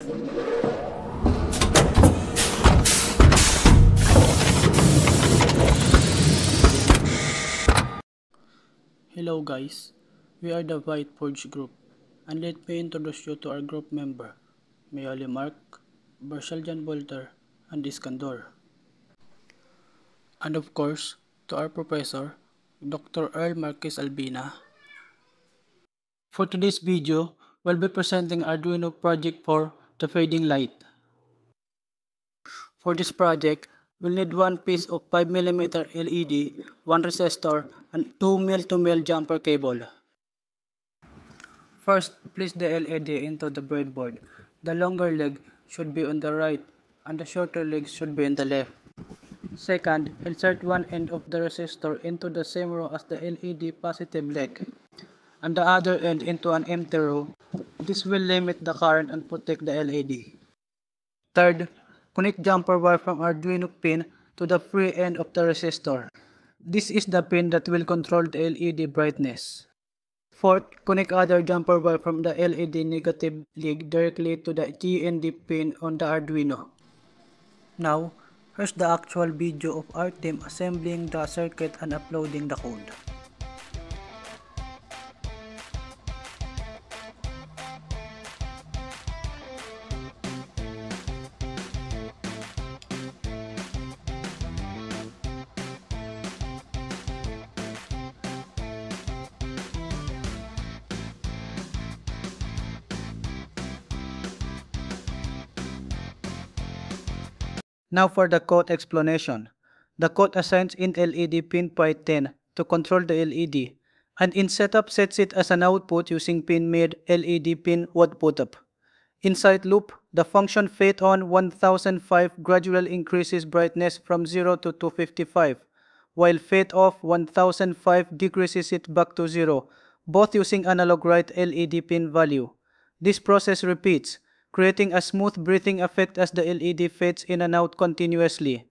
Hello guys, we are the White Forge group, and let me introduce you to our group member, Mayoli Mark, Barceljan Bolter, and Iskandor. And of course, to our professor, Dr. Earl Marquez Albina. For today's video, we'll be presenting Arduino project for the fading light. For this project, we'll need one piece of 5mm LED, one resistor, and two mil-to-mil jumper cable. First, place the LED into the breadboard. The longer leg should be on the right, and the shorter leg should be on the left. Second, insert one end of the resistor into the same row as the LED positive leg, and the other end into an empty row. This will limit the current and protect the LED. Third, connect jumper wire from Arduino pin to the free end of the resistor. This is the pin that will control the LED brightness. Fourth, connect other jumper wire from the LED negative leg directly to the GND pin on the Arduino. Now, here's the actual video of our team assembling the circuit and uploading the code. Now for the code explanation. The code assigns in LED pin pi 10 to control the LED, and in setup sets it as an output using pin mid LED pin output up. Inside loop, the function fade on 1005 gradually increases brightness from 0 to 255, while fade off 1005 decreases it back to 0, both using analog write LED pin value. This process repeats, creating a smooth breathing effect as the LED fades in and out continuously.